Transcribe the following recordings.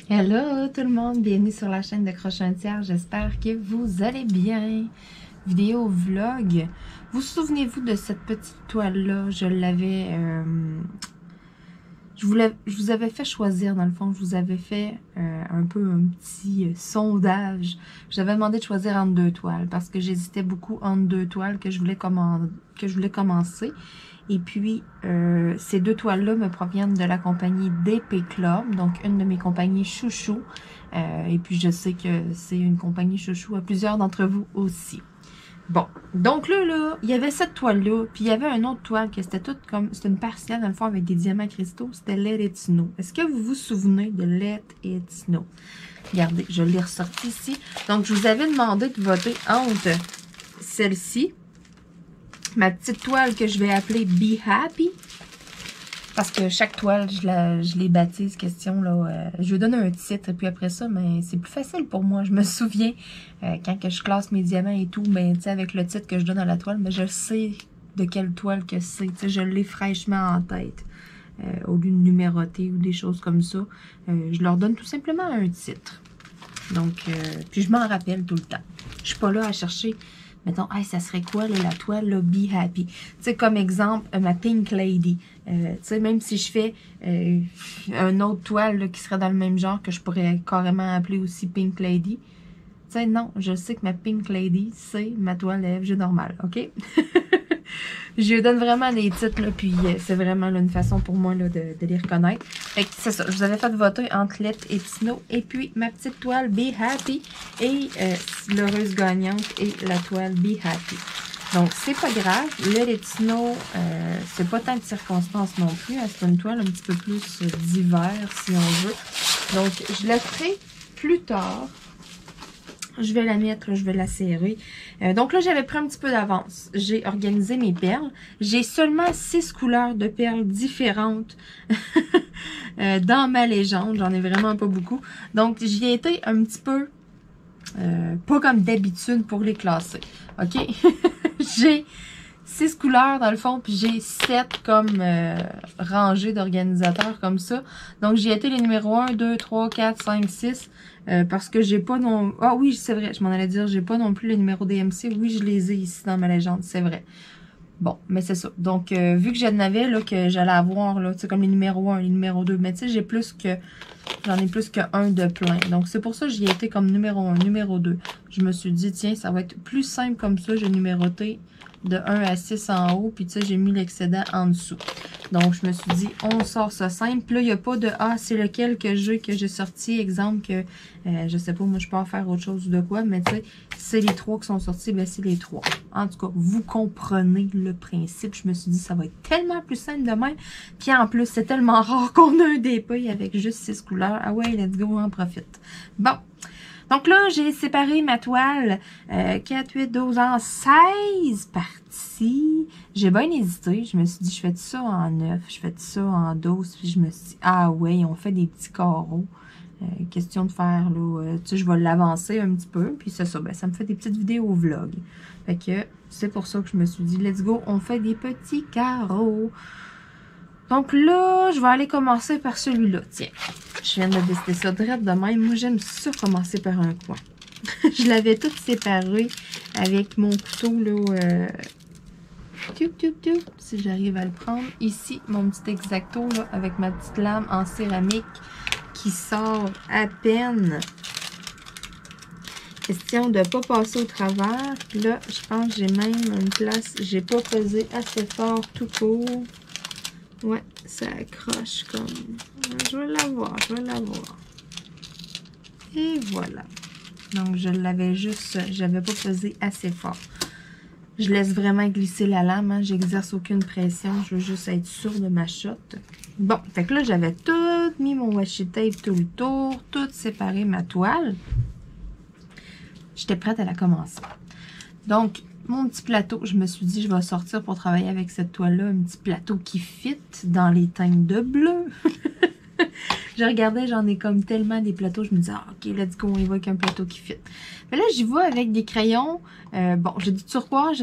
Hello tout le monde, bienvenue sur la chaîne de Crochet un tiers, j'espère que vous allez bien. Vidéo vlog. Vous souvenez-vous de cette petite toile-là? Je l'avais... je vous avais fait choisir, dans le fond, je vous avais fait un peu un petit sondage. Je vous avais demandé de choisir entre deux toiles parce que j'hésitais beaucoup entre deux toiles que je voulais commencer. Et puis, ces deux toiles-là me proviennent de la compagnie DP Club, donc une de mes compagnies chouchou. Et puis, je sais que c'est une compagnie chouchou à plusieurs d'entre vous aussi. Bon, donc là, il y avait cette toile-là, puis il y avait une autre toile que c'était toute comme, c'était une partielle dans le fond avec des diamants cristaux, c'était Let It Snow. Est-ce que vous vous souvenez de Let It Snow? Regardez, je l'ai ressorti ici. Donc, je vous avais demandé de voter entre celle-ci, ma petite toile que je vais appeler Be Happy, parce que chaque toile, je les baptise, question, là, je lui donne un titre, et puis après ça, mais c'est plus facile pour moi. Je me souviens, quand que je classe mes diamants et tout, ben, tu sais, avec le titre que je donne à la toile, mais je sais de quelle toile que c'est, tu sais, je l'ai fraîchement en tête. Au lieu de numéroter ou des choses comme ça, je leur donne tout simplement un titre. Donc, puis je m'en rappelle tout le temps. Je suis pas là à chercher... Mettons, hey, ça serait quoi là, la toile, là, Be Happy? Tu sais, comme exemple, ma Pink Lady. Tu sais, même si je fais une autre toile là, qui serait dans le même genre, que je pourrais carrément appeler aussi Pink Lady. Tu sais, non, je sais que ma Pink Lady, c'est ma toile FG normale, OK? Je lui donne vraiment des titres, là, puis c'est vraiment là, une façon pour moi là, de les reconnaître. Fait que c'est ça, je vous avais fait voter entre Let It Snow et puis ma petite toile Be Happy et l'heureuse gagnante et la toile Be Happy. Donc, c'est pas grave. Let It Snow, c'est pas tant de circonstances non plus. Hein, c'est une toile un petit peu plus d'hiver, si on veut. Donc, je la ferai plus tard. Je vais la mettre, là, je vais la serrer. Donc là, j'avais pris un petit peu d'avance. J'ai organisé mes perles. J'ai seulement 6 couleurs de perles différentes dans ma légende. J'en ai vraiment pas beaucoup. Donc, j'y ai été un petit peu pas comme d'habitude pour les classer. OK? J'ai 6 couleurs dans le fond, puis j'ai 7 comme rangées d'organisateurs comme ça. Donc, j'ai été les numéros 1, 2, 3, 4, 5, 6. Parce que j'ai pas non... Ah oui, c'est vrai, je m'en allais dire, j'ai pas non plus les numéros DMC. Oui, je les ai ici dans ma légende, c'est vrai. Bon, mais c'est ça. Donc, vu que j'en avais, là, que j'allais avoir, là, tu sais, comme les numéros 1, les numéros 2, mais tu sais, j'en ai plus qu'un de plein. Donc, c'est pour ça que j'y ai été comme numéro 1, numéro 2. Je me suis dit, tiens, ça va être plus simple comme ça. J'ai numéroté de 1 à 6 en haut, puis tu sais, j'ai mis l'excédent en dessous. Donc, je me suis dit, on sort ça simple. Puis là, il n'y a pas de « Ah, c'est lequel que j'ai sorti. » Exemple que, je sais pas, moi, je peux en faire autre chose ou de quoi, mais tu sais, c'est les 3 qui sont sortis, ben c'est les 3. En tout cas, vous comprenez le principe. Je me suis dit, ça va être tellement plus simple de même. Puis en plus, c'est tellement rare qu'on a un dépôt avec juste 6 couleurs. Ah ouais, let's go, on en profite. Bon. Donc là, j'ai séparé ma toile 4, 8, 12, 11, 16 parties. J'ai bien hésité. Je me suis dit, je fais ça en 9, je fais ça en 12. Puis je me suis dit, ah ouais, on fait des petits carreaux. Question de faire, là, tu sais, je vais l'avancer un petit peu. Puis c'est ça, ben, ça me fait des petites vidéos vlog. Fait que c'est pour ça que je me suis dit, let's go, on fait des petits carreaux. Donc là, je vais aller commencer par celui-là. Tiens, je viens de décider ça direct de même. Moi, j'aime ça commencer par un coin. Je l'avais tout séparé avec mon couteau, là, si j'arrive à le prendre. Ici, mon petit X-Acto, là, avec ma petite lame en céramique qui sort à peine. Question de ne pas passer au travers. Puis là, je pense que j'ai même une place. J'ai pas pesé assez fort tout court. Ouais, ça accroche comme... Je vais l'avoir, je vais l'avoir. Et voilà. Donc, je l'avais juste... J'avais pas pesé assez fort. Je laisse vraiment glisser la lame. Hein. J'exerce aucune pression. Je veux juste être sûre de ma shot. Bon, fait que là, j'avais tout mis mon washi tape tout le tour. Tout séparé ma toile. J'étais prête à la commencer. Donc... Mon petit plateau, je me suis dit, je vais sortir pour travailler avec cette toile-là, un petit plateau qui fit dans les teintes de bleu. Je regardais, j'en ai comme tellement des plateaux. Je me disais, ah, ok, let's go, on y va avec un plateau qui fit. Mais là, j'y vais avec des crayons. Bon, j'ai du turquoise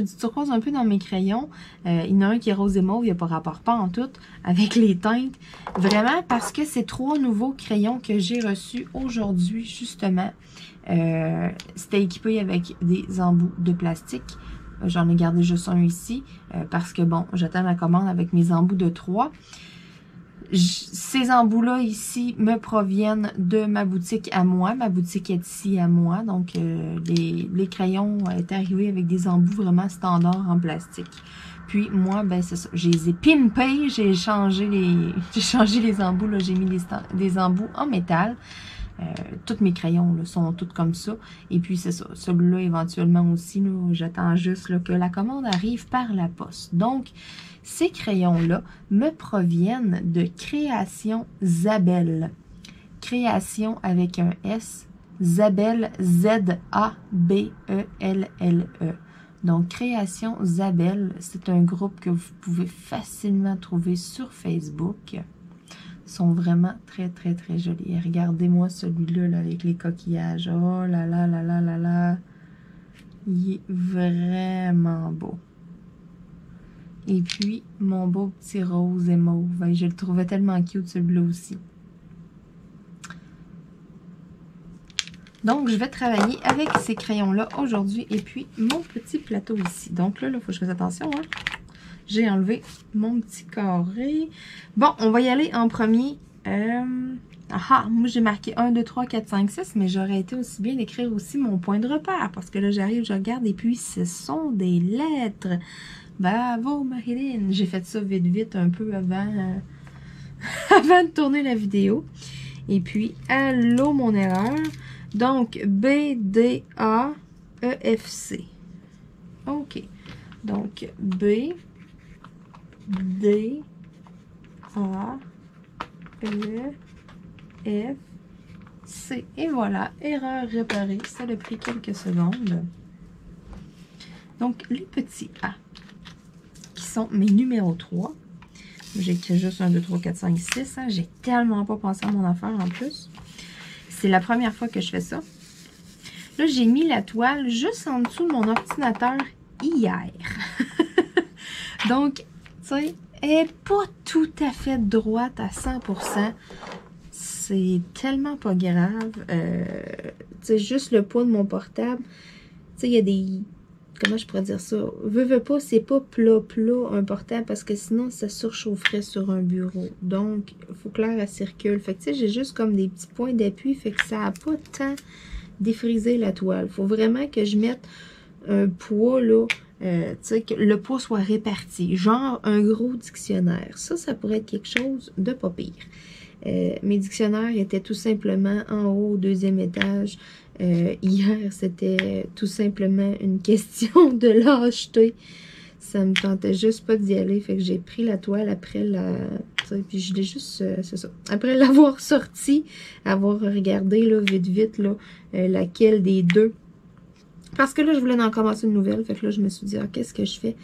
un peu dans mes crayons. Il y en a un qui est rose et mauve, il n'y a pas rapport pas en tout avec les teintes. Vraiment, parce que c'est 3 nouveaux crayons que j'ai reçus aujourd'hui, justement. C'était équipé avec des embouts de plastique. J'en ai gardé juste un ici, parce que bon, j'attends la commande avec mes embouts de 3. Ces embouts-là ici me proviennent de ma boutique à moi. Ma boutique est ici à moi. Donc, les crayons étaient arrivés avec des embouts vraiment standards en plastique. Puis, moi, ben c'est ça. Je les ai pimpés. J'ai changé les embouts. J'ai mis des embouts en métal. Tous mes crayons là, sont tous comme ça. Et puis, c'est ça. Celui-là, éventuellement aussi, j'attends juste là, que la commande arrive par la poste. Donc, ces crayons-là me proviennent de Création Zabel. Création avec un S. Zabel, Z-A-B-E-L-L-E. Donc, Création Zabel, c'est un groupe que vous pouvez facilement trouver sur Facebook. Ils sont vraiment très, très, très jolis. Et regardez-moi celui-là là, avec les coquillages. Oh là là là là là là. Il est vraiment beau. Et puis, mon beau petit rose et mauve. Je le trouvais tellement cute, celui-là aussi. Donc, je vais travailler avec ces crayons-là aujourd'hui. Et puis, mon petit plateau ici. Donc là, il faut que je fasse attention. Hein? J'ai enlevé mon petit carré. Bon, on va y aller en premier. Moi, j'ai marqué 1, 2, 3, 4, 5, 6. Mais j'aurais été aussi bien d'écrire aussi mon point de repère. Parce que là, j'arrive, je regarde. Et puis, ce sont des lettres. Bravo, Marilyn! J'ai fait ça vite, vite, un peu avant, avant de tourner la vidéo. Et puis, allô, mon erreur. Donc, B, D, A, E, F, C. OK. Donc, B, D, A, E, F, C. Et voilà, erreur réparée. Ça a pris quelques secondes. Donc, les petits A, qui sont mes numéros 3. J'ai écrit juste 1, 2, 3, 4, 5, 6. Hein. J'ai tellement pas pensé à mon affaire en plus. C'est la première fois que je fais ça. Là, j'ai mis la toile juste en dessous de mon ordinateur hier. Donc, tu sais, elle n'est pas tout à fait droite à 100%. C'est tellement pas grave. Tu sais, juste le poids de mon portable. Tu sais, il y a des... Comment je pourrais dire ça? Veux pas, c'est pas plat un portable parce que sinon ça surchaufferait sur un bureau. Donc, il faut que l'air elle circule. Fait que tu sais, j'ai juste comme des petits points d'appui. Fait que ça n'a pas tant défrisé la toile. Il faut vraiment que je mette un poids là. Tu sais, que le poids soit réparti. Genre un gros dictionnaire. Ça pourrait être quelque chose de pas pire. Mes dictionnaires étaient tout simplement en haut au 2e étage. Hier, c'était tout simplement une question de lâcheté. Ça me tentait juste pas d'y aller. Fait que j'ai pris la toile après la... Puis je l'ai juste... c'est ça. Après l'avoir sorti, avoir regardé là, vite, là, laquelle des deux. Parce que là, je voulais en commencer une nouvelle. Fait que là, je me suis dit, ah, qu'est-ce que je fais?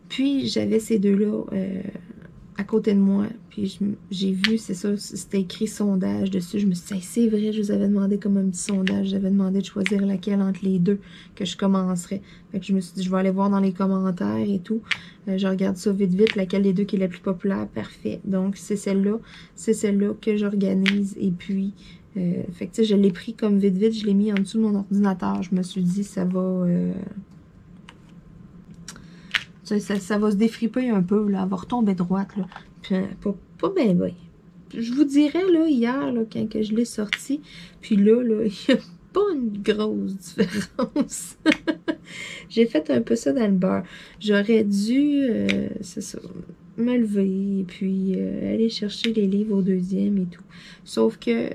Puis, j'avais ces deux-là à côté de moi. Puis, j'ai vu, c'est ça, c'était écrit sondage dessus. Je me suis dit, c'est vrai, je vous avais demandé comme un petit sondage. J'avais demandé de choisir laquelle entre les deux que je commencerais. Fait que je me suis dit, je vais aller voir dans les commentaires et tout. Je regarde ça vite, laquelle des deux qui est la plus populaire. Parfait. Donc, c'est celle-là. C'est celle-là que j'organise. Et puis, fait que tu sais, je l'ai pris comme vite, je l'ai mis en dessous de mon ordinateur. Je me suis dit, ça va... Ça va se défriper un peu, là, elle va retomber droite, là. Puis, pas bien, bien. Je vous dirais, là, hier, là, quand que je l'ai sorti, puis là, il n'y a pas une grosse différence. J'ai fait un peu ça dans le beurre. J'aurais dû, c'est ça, me lever, et puis aller chercher les livres au 2e et tout. Sauf que,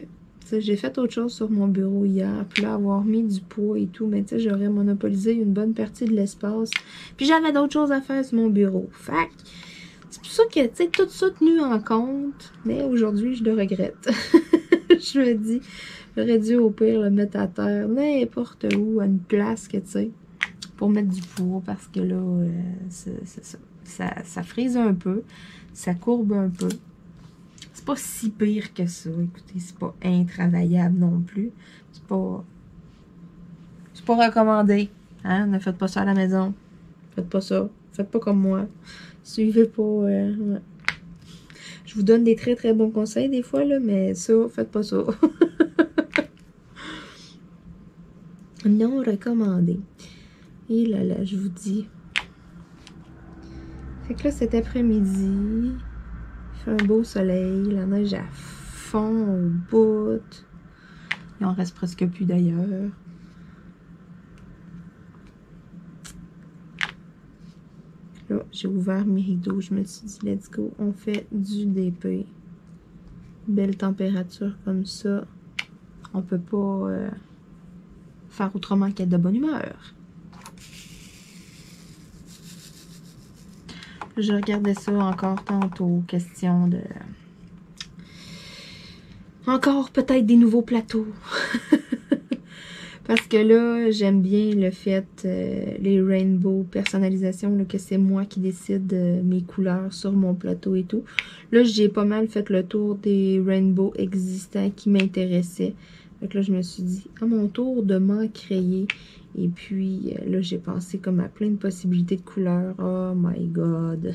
j'ai fait autre chose sur mon bureau hier, puis là, avoir mis du poids et tout, mais tu sais, j'aurais monopolisé une bonne partie de l'espace. Puis j'avais d'autres choses à faire sur mon bureau. Fait que, c'est pour ça que, tu sais, tout ça tenu en compte, mais aujourd'hui, je le regrette. Je me dis, j'aurais dû au pire le mettre à terre, n'importe où, à une place que, tu sais, pour mettre du poids, parce que là, c'est ça. Ça frise un peu, ça courbe un peu. c'est pas si pire que ça. Écoutez, c'est pas intravaillable non plus. C'est pas recommandé. Hein? Ne faites pas ça à la maison. Faites pas ça. Faites pas comme moi. Suivez pas... ouais. Je vous donne des très très bons conseils des fois, là, mais ça, faites pas ça. Non recommandé. Et là, je vous dis. Fait que là, cet après-midi, il fait un beau soleil, la neige à fond, au bout. Il en reste presque plus d'ailleurs. Là, j'ai ouvert mes rideaux, je me suis dit, let's go, on fait du DP. Belle température comme ça. On peut pas faire autrement qu'être de bonne humeur. Je regardais ça encore tantôt, question de... Encore peut-être des nouveaux plateaux. Parce que là, j'aime bien le fait, les rainbow personnalisation, là, que c'est moi qui décide mes couleurs sur mon plateau et tout. Là, j'ai pas mal fait le tour des rainbow existants qui m'intéressaient. Donc là, je me suis dit, à mon tour de m'en créer. Et puis, là, j'ai pensé comme à plein de possibilités de couleurs. Oh my God!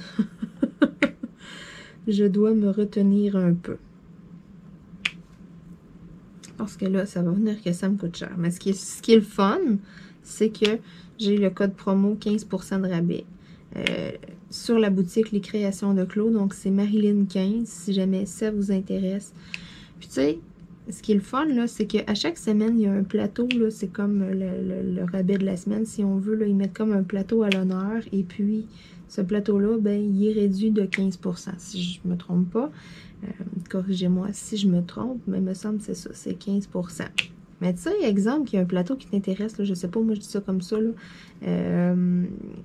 Je dois me retenir un peu. Parce que là, ça va venir que ça me coûte cher. Mais ce qui est le fun, c'est que j'ai le code promo 15% de rabais sur la boutique Les Créations de Claude. Donc, c'est Marilyn 15, si jamais ça vous intéresse. Puis, tu sais, ce qui est le fun, là, c'est qu'à chaque semaine, il y a un plateau, là, c'est comme le rabais de la semaine, si on veut, là, ils mettent comme un plateau à l'honneur. Et puis, ce plateau-là, ben, il est réduit de 15%, si je ne me trompe pas. Corrigez-moi si je me trompe, mais il me semble que c'est ça, c'est 15%. Mais tu sais, exemple, qu'il y a un plateau qui t'intéresse, là, je sais pas, moi je dis ça comme ça, là.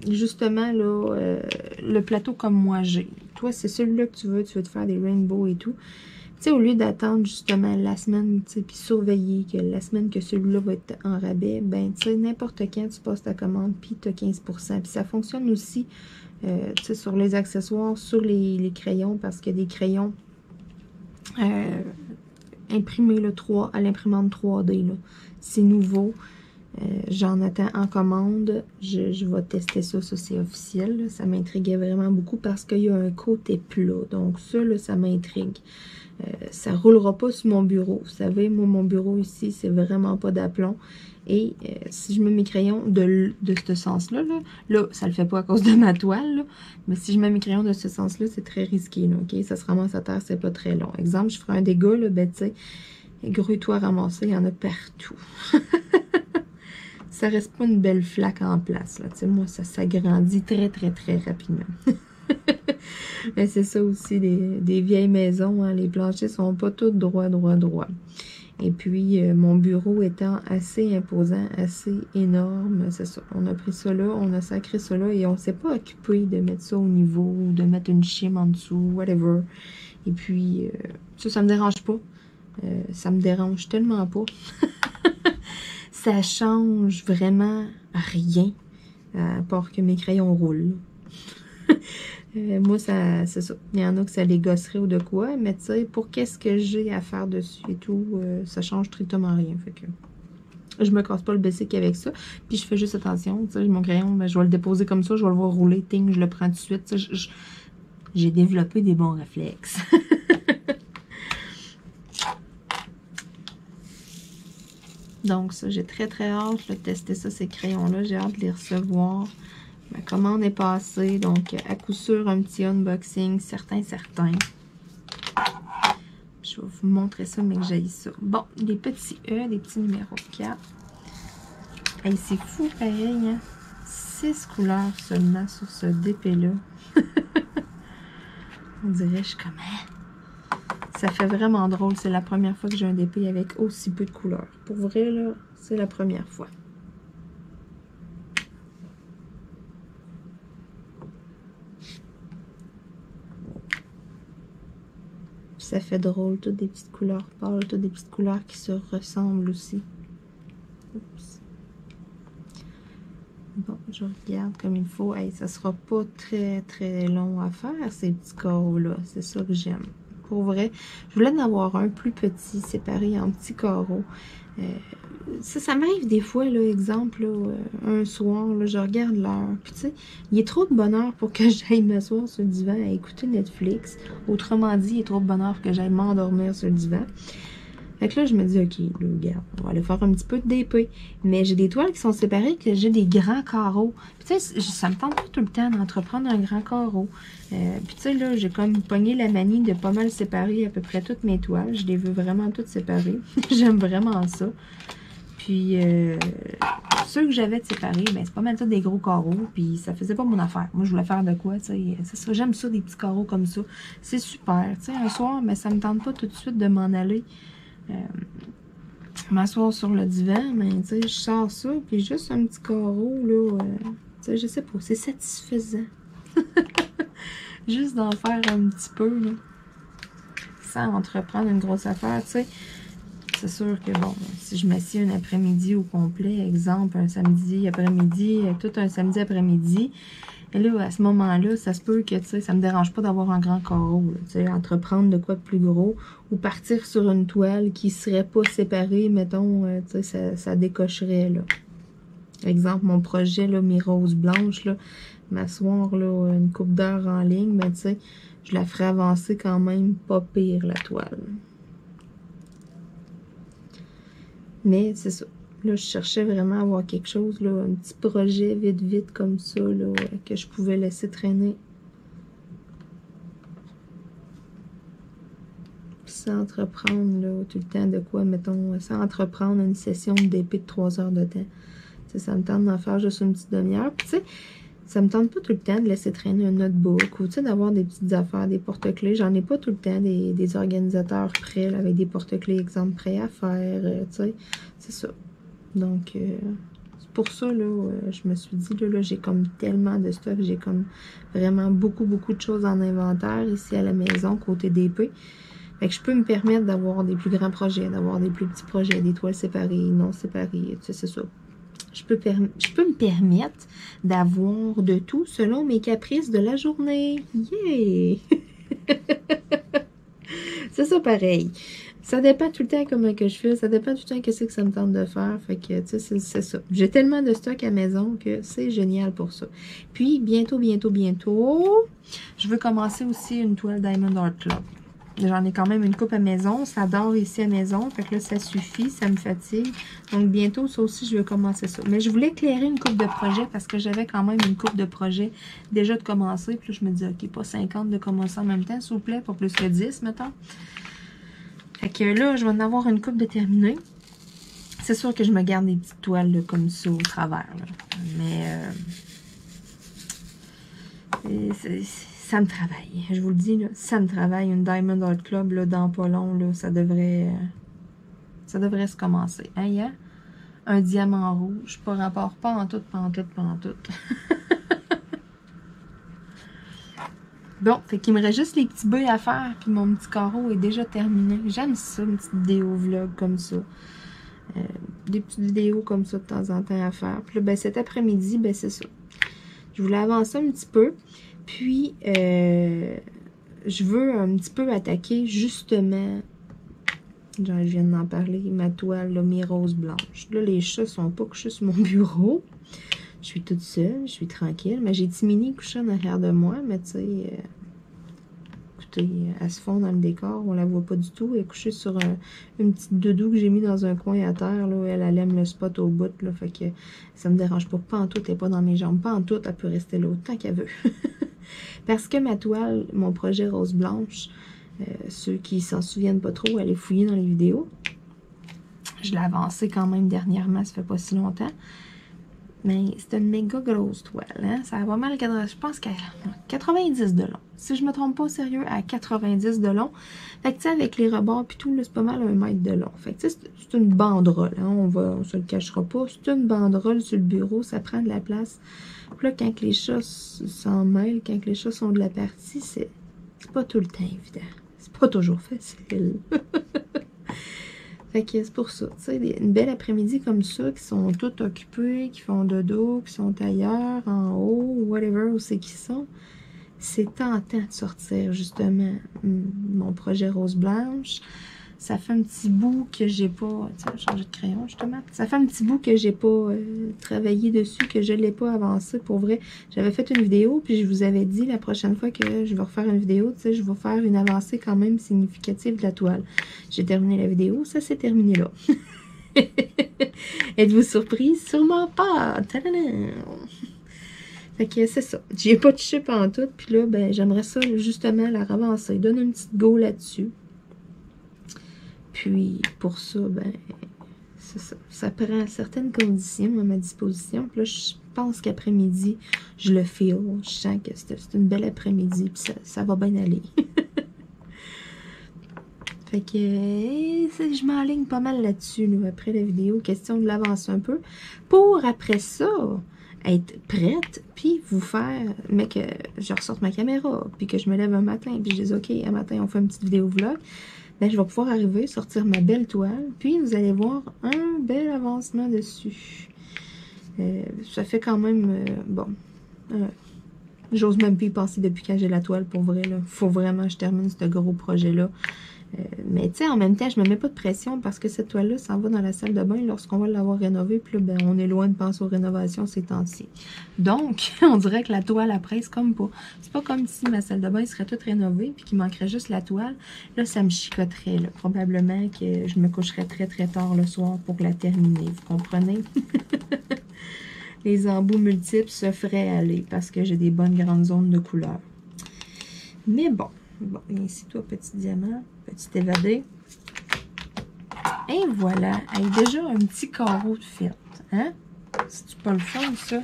Justement, là, le plateau comme moi j'ai. Toi, c'est celui-là que tu veux te faire des rainbows et tout. Tu sais, au lieu d'attendre justement la semaine, tu sais, puis surveiller que la semaine que celui-là va être en rabais, ben, tu sais, n'importe quand, tu passes ta commande, puis tu as 15%. Puis ça fonctionne aussi, tu sais, sur les accessoires, sur les crayons, parce qu'il y a des crayons imprimé le 3 à l'imprimante 3D. C'est nouveau. J'en attends en commande. Je vais tester ça. Ça, c'est officiel. Là. Ça m'intriguait vraiment beaucoup parce qu'il y a un côté plat. Donc, ça, là, ça m'intrigue. Ça roulera pas sur mon bureau. Vous savez, moi, mon bureau ici, c'est vraiment pas d'aplomb. Et si je mets mes crayons de ce sens-là, là, ça le fait pas à cause de ma toile, là, mais si je mets mes crayons de ce sens-là, c'est très risqué, là, ok? Ça se ramasse à terre, c'est pas très long. Exemple, je ferai un dégât, là, ben, tu sais, grouille-toi à ramasser, il y en a partout. Ça reste pas une belle flaque en place, là, tu sais, moi, ça s'agrandit très, très, très rapidement. Mais c'est ça aussi, des vieilles maisons, hein, les planchers sont pas tous droits. Et puis, mon bureau étant assez imposant, assez énorme, c'est ça. On a pris ça là, on a sacré ça là et on ne s'est pas occupé de mettre ça au niveau ou de mettre une chime en dessous, whatever. Et puis, ça me dérange pas. Ça me dérange tellement pas. Ça change vraiment rien, à part que mes crayons roulent. Moi, c'est ça. Il y en a que ça les gosserait ou de quoi, mais tu sais, pour qu'est-ce que j'ai à faire dessus et tout, ça change strictement rien. Fait que je me casse pas le basic avec ça. Puis je fais juste attention, tu sais, mon crayon, ben, je vais le déposer comme ça, je vais le voir rouler, ting, je le prends tout de suite. J'ai développé des bons réflexes. Donc ça, j'ai très très hâte de tester ça, ces crayons-là. J'ai hâte de les recevoir. Ma commande est passée, donc à coup sûr, un petit unboxing, certain. Je vais vous montrer ça, mais que j'aille ça. Bon, des petits E, des petits numéros 4. Hey, c'est fou, pareil, hein? 6 couleurs seulement sur ce DP-là. On dirait, je suis comme... Ça fait vraiment drôle. C'est la première fois que j'ai un DP avec aussi peu de couleurs. Pour vrai, là, c'est la première fois. Ça fait drôle, toutes des petites couleurs pâles, toutes des petites couleurs qui se ressemblent aussi. Oups. Bon, je regarde comme il faut. Hey, ça sera pas très très long à faire, ces petits carreaux-là. C'est ça que j'aime. pour vrai. Je voulais en avoir un plus petit, séparé en petits carreaux. Ça m'arrive des fois, là, exemple, là, un soir, là, je regarde l'heure, puis tu sais, il est trop de bonne heure pour que j'aille m'asseoir sur le divan à écouter Netflix. Autrement dit, il est trop de bonne heure pour que j'aille m'endormir sur le divan. Fait que là, je me dis, OK, là, regarde, on va aller faire un petit peu de DP. Mais j'ai des toiles qui sont séparées, que j'ai des grands carreaux. Puis tu sais, ça me tente pas tout le temps d'entreprendre un grand carreau. Puis tu sais, là, j'ai comme pogné la manie de pas mal séparer à peu près toutes mes toiles. Je les veux vraiment toutes séparées. J'aime vraiment ça. Puis, ceux que j'avais de séparés, ben, c'est pas mal ça des gros carreaux, puis ça faisait pas mon affaire. Moi, je voulais faire de quoi, tu sais, c'est ça, j'aime ça, des petits carreaux comme ça. C'est super, tu sais, un soir, mais ça me tente pas tout de suite de m'en aller m'asseoir sur le divan, mais tu sais, je sors ça, puis juste un petit carreau, là, tu sais, je sais pas, c'est satisfaisant. Juste d'en faire un petit peu, là, sans entreprendre une grosse affaire, tu sais. C'est sûr que, bon, si je m'assieds un après-midi au complet, exemple, un samedi après-midi, tout un samedi après-midi, et là, à ce moment-là, ça se peut que, tu sais, ça me dérange pas d'avoir un grand carreau, tu sais, entreprendre de quoi de plus gros, ou partir sur une toile qui serait pas séparée, mettons, tu sais, ça décocherait, là. Exemple, mon projet, là, mes roses blanches, là, m'asseoir, là, une couple d'heures en ligne, ben, tu sais, je la ferai avancer quand même pas pire, la toile. Mais c'est ça. Là, je cherchais vraiment à avoir quelque chose, là, un petit projet vite comme ça, là, que je pouvais laisser traîner. Puis sans entreprendre, là, tout le temps de quoi, mettons, sans entreprendre une session de DP de 3 heures de temps. T'sais, ça me tente d'en faire juste une petite demi-heure. Puis tu sais, ça me tente pas tout le temps de laisser traîner un notebook ou tu sais, d'avoir des petites affaires, des porte-clés. J'en ai pas tout le temps des organisateurs prêts, là, avec des porte-clés, exemple, prêts à faire, tu sais. C'est ça. Donc, c'est pour ça, là, je me suis dit, là j'ai comme tellement de stock, j'ai comme vraiment beaucoup de choses en inventaire ici à la maison, côté DP. Fait que je peux me permettre d'avoir des plus grands projets, d'avoir des plus petits projets, des toiles séparées, non séparées, tu sais, c'est ça. Je peux me permettre d'avoir de tout selon mes caprices de la journée. Yeah! C'est ça pareil. Ça dépend tout le temps comment que je fais. Ça dépend tout le temps qu'est-ce que ça me tente de faire. Fait que, tu sais, c'est ça. J'ai tellement de stock à maison que c'est génial pour ça. Puis, bientôt, je veux commencer aussi une toile Diamond Art Club. J'en ai quand même une coupe à maison. Ça dort ici à maison. Fait que là, ça suffit. Ça me fatigue. Donc, bientôt, ça aussi, je vais commencer ça. Mais je voulais éclairer une coupe de projets parce que j'avais quand même une coupe de projets déjà de commencer. Puis là, je me dis, OK, pas 50 de commencer en même temps, s'il vous plaît. Pas plus que 10, mettons. Fait que là, je vais en avoir une coupe de terminée. C'est sûr que je me garde des petites toiles là, comme ça au travers. Là. Mais ça me travaille. Je vous le dis, là, ça me travaille. Une Diamond Art Club, là, dans pas long, là, ça devrait se commencer. Hein, yeah? Un diamant rouge. Pas rapport, pas en tout. Bon, fait qu'il me reste juste les petits bœufs à faire, puis mon petit carreau est déjà terminé. J'aime ça, une petite vidéo vlog comme ça. Des petites vidéos comme ça de temps en temps à faire. Puis là, ben, cet après-midi, ben, c'est ça. Je voulais avancer un petit peu. Puis, je veux un petit peu attaquer, justement, genre, je viens d'en parler, ma toile, là, mes roses blanches. Là, les chats sont pas couchés sur mon bureau. Je suis toute seule, je suis tranquille. Mais j'ai Timini couché en arrière de moi, mais tu sais, écoutez, elle se fond dans le décor, on la voit pas du tout. Elle est couchée sur une petite doudou que j'ai mis dans un coin à terre, là. Elle aime le spot au bout, là, fait que ça me dérange pas. Pas en tout, elle est pas dans mes jambes. Pas en tout, elle peut rester là autant qu'elle veut. Parce que ma toile, mon projet rose blanche, ceux qui s'en souviennent pas trop, allez fouiller dans les vidéos. Je l'ai avancé quand même dernièrement, ça fait pas si longtemps. Mais c'est une méga grosse toile, hein? Ça a pas mal, je pense qu'à 90 de long. Si je me trompe pas, sérieux, à 90 de long. Fait que, tu sais, avec les rebords puis tout, c'est pas mal 1 mètre de long. Fait que, tu sais, c'est une banderole, hein? On se le cachera pas. C'est une banderole sur le bureau, ça prend de la place. Puis là, quand les chats s'en mêlent, quand les chats sont de la partie, c'est pas tout le temps évident. C'est pas toujours facile. Fait que c'est pour ça, tu sais, une belle après-midi comme ça, qui sont toutes occupées, qui font dodo, qui sont ailleurs, en haut, whatever, où c'est qu'ils sont. c'est tentant de sortir justement mon projet Rose Blanche. Ça fait un petit bout que j'ai pas... Tiens, changer de crayon justement. Ça fait un petit bout que j'ai pas travaillé dessus, que je l'ai pas avancé. Pour vrai, j'avais fait une vidéo, puis je vous avais dit la prochaine fois que je vais refaire une vidéo, tu sais, je vais faire une avancée quand même significative de la toile. J'ai terminé la vidéo, ça s'est terminé là. Êtes-vous surprise? Sûrement pas! Tadadam! Fait que c'est ça. J'y ai pas touché pantoute, puis là, ben, j'aimerais ça justement la ravancer. Donne une petite go là-dessus. Puis, pour ça, ben, c'est ça. Ça prend certaines conditions à ma disposition. Puis là, je pense qu'après-midi, je le feel. Je sens que c'est une belle après-midi, puis ça va bien aller. Fait que, je m'enligne pas mal là-dessus, là, après la vidéo. Question de l'avancer un peu. Pour, après ça, être prête, puis vous faire, mais que je ressorte ma caméra, puis que je me lève un matin, puis je dis, OK, un matin, on fait une petite vidéo vlog. Ben, je vais pouvoir arriver, sortir ma belle toile, puis vous allez voir un bel avancement dessus. Ça fait quand même, bon, j'ose même plus y penser depuis quand j'ai la toile, pour vrai, là. Faut vraiment que je termine ce gros projet-là. Mais tu sais, en même temps, je me mets pas de pression parce que cette toile-là s'en va dans la salle de bain lorsqu'on va l'avoir rénovée. Puis là, ben, on est loin de penser aux rénovations ces temps-ci. Donc, on dirait que la toile, elle presse comme pas. C'est pas comme si ma salle de bain serait toute rénovée puis qu'il manquerait juste la toile. Là, ça me chicoterait. Là. Probablement que je me coucherais très très tard le soir pour la terminer. Vous comprenez? Les embouts multiples se feraient aller parce que j'ai des bonnes grandes zones de couleur. Mais bon. Bon, et ici, toi, petit diamant, petit évadé. Et voilà. Elle est déjà un petit carreau de fête. Hein? C'est pas le fun, ça?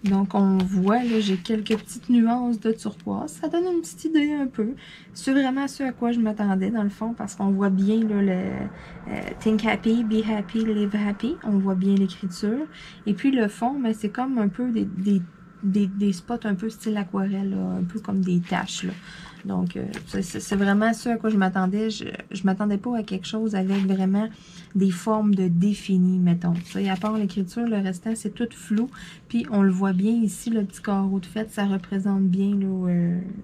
Donc, on voit, là, j'ai quelques petites nuances de turquoise. Ça donne une petite idée un peu. C'est vraiment ce à quoi je m'attendais, dans le fond, parce qu'on voit bien, là, le Think Happy, Be Happy, Live Happy. On voit bien l'écriture. Et puis, le fond, mais c'est comme un peu des spots un peu style aquarelle, là, un peu comme des taches, là. Donc, c'est vraiment ça à quoi je m'attendais. Je m'attendais pas à quelque chose avec vraiment des formes de définies, mettons. Ça, et à part l'écriture, le restant, c'est tout flou. Puis, on le voit bien ici, le petit carreau de fête, ça représente bien, là,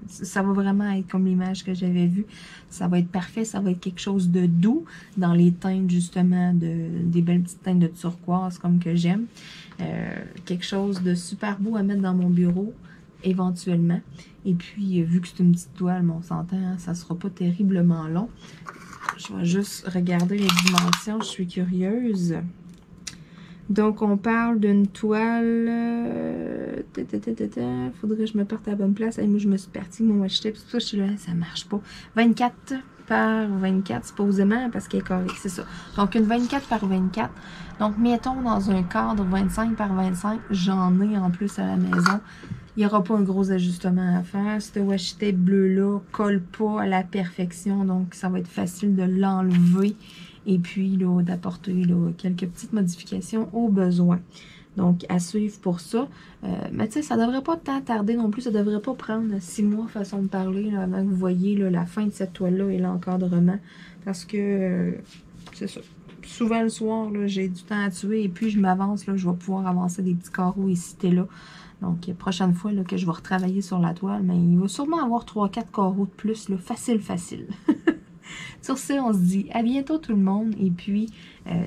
ça va vraiment être comme l'image que j'avais vue. Ça va être parfait, ça va être quelque chose de doux dans les teintes, justement, des belles petites teintes de turquoise, comme que j'aime. Quelque chose de super beau à mettre dans mon bureau, éventuellement. Et puis, vu que c'est une petite toile, on s'entend, hein, ça sera pas terriblement long. Je vais juste regarder les dimensions, je suis curieuse. Donc, on parle d'une toile... faudrait que je me parte à la bonne place. Et moi, je me suis partie, mon washi tape, c'est pour ça que je suis là, ça marche pas. 24 par 24, supposément, parce qu'elle est carrée, c'est ça. Donc, une 24 par 24. Donc, mettons dans un cadre 25 par 25, j'en ai en plus à la maison. Il n'y aura pas un gros ajustement à faire. Ce washi tape bleu-là colle pas à la perfection, donc ça va être facile de l'enlever et puis d'apporter quelques petites modifications au besoin. Donc, à suivre pour ça. Mais tu sais, ça devrait pas tant tarder non plus. Ça devrait pas prendre 6 mois, façon de parler, là, avant que vous voyez là, la fin de cette toile-là et l'encadrement. Parce que, c'est ça. Souvent le soir, j'ai du temps à tuer et puis je m'avance. Je vais pouvoir avancer des petits carreaux ici et là. Donc, prochaine fois là, que je vais retravailler sur la toile, mais il va sûrement avoir 3-4 carreaux de plus. Là, facile, facile. Sur ce, on se dit à bientôt tout le monde. Et puis,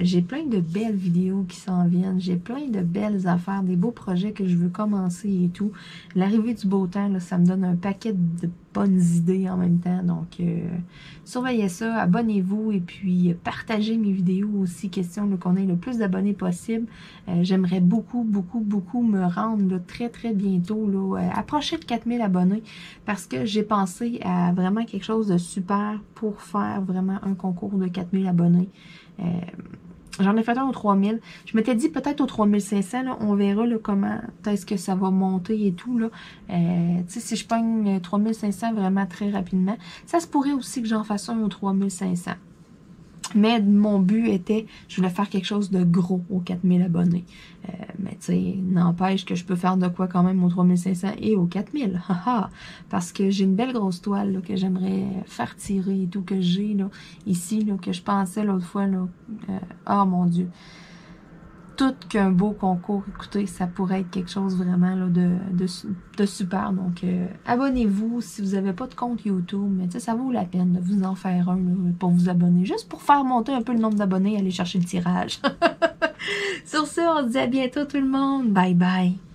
j'ai plein de belles vidéos qui s'en viennent. J'ai plein de belles affaires, des beaux projets que je veux commencer et tout. L'arrivée du beau temps, là, ça me donne un paquet de bonnes idées en même temps. Donc, surveillez ça, abonnez-vous et puis partagez mes vidéos aussi. Question qu'on ait le plus d'abonnés possible. J'aimerais beaucoup, beaucoup, beaucoup me rendre là, très, très bientôt, là, approcher de 4000 abonnés parce que j'ai pensé à vraiment quelque chose de super pour faire vraiment un concours de 4000 abonnés. J'en ai fait un aux 3000. Je m'étais dit peut-être aux 3500, là, on verra là, comment est-ce que ça va monter et tout. Là. Tu sais, si je pogne 3500 vraiment très rapidement, ça se pourrait aussi que j'en fasse un aux 3500. Mais mon but était, je voulais faire quelque chose de gros aux 4000 abonnés. Mais tu sais, n'empêche que je peux faire de quoi quand même aux 3500 et aux 4000. Parce que j'ai une belle grosse toile là, que j'aimerais faire tirer et tout, que j'ai là, ici, là, que je pensais l'autre fois. Là, oh mon Dieu. tout qu'un beau concours. Écoutez, ça pourrait être quelque chose vraiment là, de super. Donc, abonnez-vous si vous n'avez pas de compte YouTube. Mais ça vaut la peine de vous en faire un là, pour vous abonner. Juste pour faire monter un peu le nombre d'abonnés et aller chercher le tirage. Sur ce, on se dit à bientôt tout le monde. Bye bye.